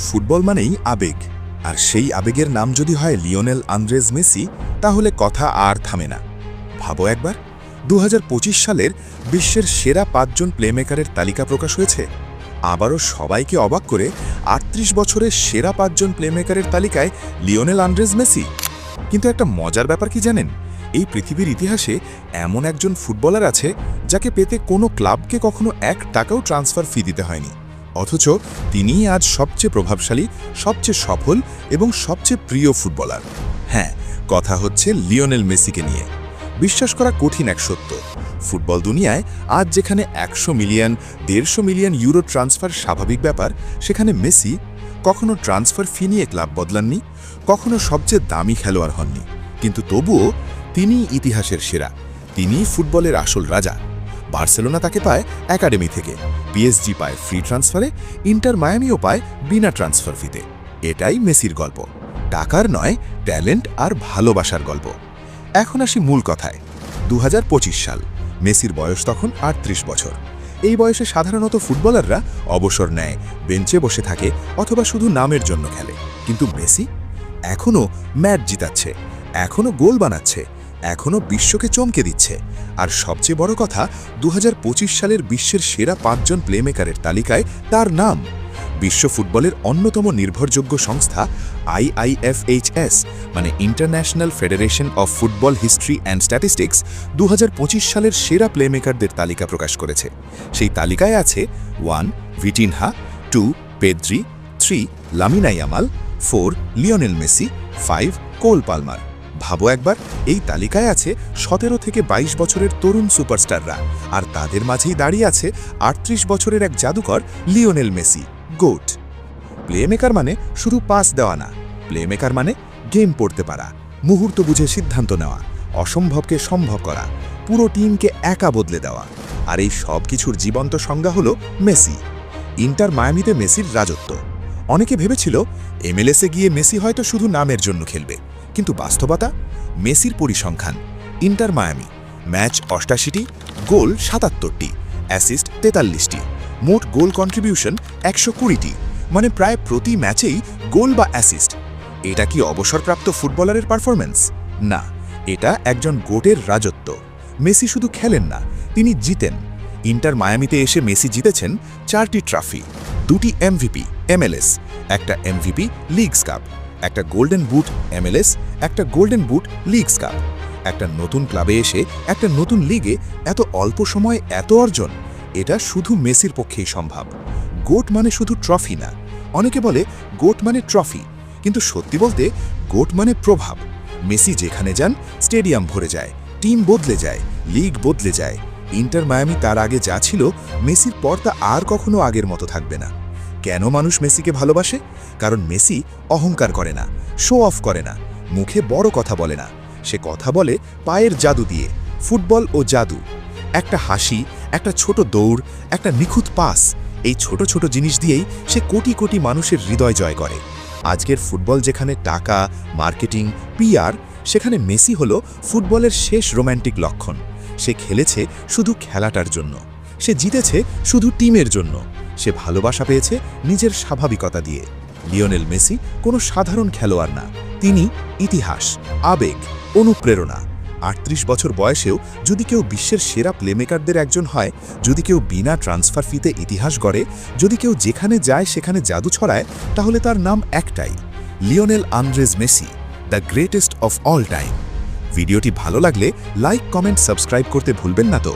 Football মানেই আবেগ, আর সেই আবেগের নাম যদি হয় লিওনেল আন্দ্রেজ মেসি, তাহলে কথা আর থামে না। ভাবো একবার, 2025 সালের বিশ্বের সেরা 5 জন প্লেমেকারের তালিকা প্রকাশ হয়েছে। আবারও সবাইকে অবাক করে 38 বছরের সেরা 5 জন প্লেমেকারের তালিকায় লিওনেল আন্দ্রেজ মেসি। কিন্তু একটা মজার ব্যাপার কি জানেন? এই পৃথিবীর ইতিহাসে এমন একজন ফুটবলার আছে যাকে পেতে কোনো ক্লাবকে কখনো 1 টাকাও ট্রান্সফার ফি দিতে হয়নি, অথচ তিনিই আজ সবচেয়ে প্রভাবশালী, সবচেয়ে সফল এবং সবচেয়ে প্রিয় ফুটবলার। হ্যাঁ, কথা হচ্ছে লিওনেল মেসিকে নিয়ে। বিশ্বাস করা কঠিন এক সত্য, ফুটবল দুনিয়ায় আজ যেখানে 100 মিলিয়ন 150 মিলিয়ন ইউরো ট্রান্সফার স্বাভাবিক ব্যাপার, সেখানে মেসি কখনো ট্রান্সফার ফি নিয়ে ক্লাব বদলাননি, কখনো সবচেয়ে দামি খেলোয়াড় হননি, কিন্তু তবুও তিনিই ইতিহাসের সেরা, তিনিই ফুটবলের আসল রাজা। বার্সেলোনা তাকে পায় একাডেমি থেকে, পিএসজি পায় ফ্রি ট্রান্সফারে, ইন্টার মায়ামিও পায় বিনা ট্রান্সফার ফিতে। এটাই মেসির গল্প, টাকার নয়, ট্যালেন্ট আর ভালোবাসার গল্প। এখন আসি মূল কথায়। 2025 সাল, মেসির বয়স তখন 38 বছর। এই বয়সে সাধারণত ফুটবলাররা অবসর নেয়, বেঞ্চে বসে থাকে অথবা শুধু নামের জন্য খেলে, কিন্তু মেসি এখনও ম্যাচ জিতাচ্ছে, এখনও গোল বানাচ্ছে, এখনও বিশ্বকে চমকে দিচ্ছে। আর সবচেয়ে বড় কথা, 2025 সালের বিশ্বের সেরা 5 জন প্লেমেকারের তালিকায় তার নাম। বিশ্ব ফুটবলের অন্যতম নির্ভরযোগ্য সংস্থা IIFHS মানে international federation of football history and statistics 2025 সালের সেরা প্লেমেকারদের তালিকা প্রকাশ করেছে। সেই তালিকায় আছে 1 ভিটিনহা, 2 Pedri, 3 Lamine Yamal, 4 Lionel Messi, 5 Cole Palmer. ভাবো একবার, এই তালিকায় আছে 17 থেকে 22 বছরের তরুণ সুপারস্টাররা, আর তাদের মাঝেই দাঁড়িয়ে আছে 38 বছরের এক জাদুকর লিওনেল মেসি, গোট। প্লেমেকার মানে শুধু পাস দেওয়া না, প্লেমেকার মানে গেম পড়তে পারা, মুহূর্ত বুঝে সিদ্ধান্ত নেওয়া, অসম্ভবকে সম্ভব করা, পুরো টিমকে একা বদলে দেওয়া। আর এই সব কিছুর জীবন্ত সংজ্ঞা হলো মেসি। ইন্টার মায়ামিতে মেসির রাজত্ব। অনেকে ভেবেছিল MLS এ গিয়ে মেসি হয়তো শুধু নামের জন্য খেলবে, কিন্তু বাস্তবতা, মেসির পরিসংখ্যান: ইন্টার মায়ামি ম্যাচ 88টি, গোল 77টি, অ্যাসিস্ট 43টি, মোট গোল কন্ট্রিবিউশন 120টি, মানে প্রায় প্রতি ম্যাচেই গোল বা অ্যাসিস্ট। এটা কি অবসরপ্রাপ্ত ফুটবলারের পারফরম্যান্স? না, এটা একজন গোটের রাজত্ব। মেসি শুধু খেলেন না, তিনি জিতেন। ইন্টার মায়ামিতে এসে মেসি জিতেছেন 4টি ট্রফি, 2টি MVP MLS, একটা MVP লিগস কাপ, একটা গোল্ডেন বুট MLS, একটা গোল্ডেন বুট লিগস কাপ। একটা নতুন ক্লাবে এসে একটা নতুন লিগে এত অল্প সময়ে এত অর্জন, এটা শুধু মেসির পক্ষেই সম্ভব। গোট মানে শুধু ট্রফি না। অনেকে বলে গোট মানে ট্রফি, কিন্তু সত্যি বলতে গোট মানে প্রভাব। মেসি যেখানে যান স্টেডিয়াম ভরে যায়, টিম বদলে যায়, লিগ বদলে যায়। ইন্টার মায়ামি তার আগে যা ছিল, মেসির পর তা আর কখনো আগের মতো থাকবে না। কেন মানুষ মেসিকে ভালোবাসে? কারণ মেসি অহংকার করে না, শো অফ করে না, মুখে বড় কথা বলে না। সে কথা বলে পায়ের জাদু দিয়ে, ফুটবল ও জাদু। একটা হাসি, একটা ছোট দৌড়, একটা নিখুঁত পাস, এই ছোট ছোট জিনিস দিয়েই সে কোটি কোটি মানুষের হৃদয় জয় করে। আজকের ফুটবল যেখানে টাকা, মার্কেটিং, PR, সেখানে মেসি হলো ফুটবলের শেষ রোম্যান্টিক লক্ষণ। সে খেলেছে শুধু খেলাটার জন্য, সে জিতেছে শুধু টিমের জন্য, সে ভালোবাসা পেয়েছে নিজের স্বাভাবিকতা দিয়ে। লিওনেল মেসি কোনো সাধারণ খেলোয়াড় না, তিনি ইতিহাস, আবেগ, অনুপ্রেরণা। 38 বছর বয়সেও যদি কেউ বিশ্বের সেরা প্লেমেকারদের একজন হয়, যদি কেউ বিনা ট্রান্সফার ফিতে ইতিহাস গড়ে, যদি কেউ যেখানে যায় সেখানে জাদু ছড়ায়, তাহলে তার নাম একটাই, Lionel Andrés Messi, the greatest of all time. ভিডিওটি ভালো লাগলে লাইক, কমেন্ট, সাবস্ক্রাইব করতে ভুলবেন না তো।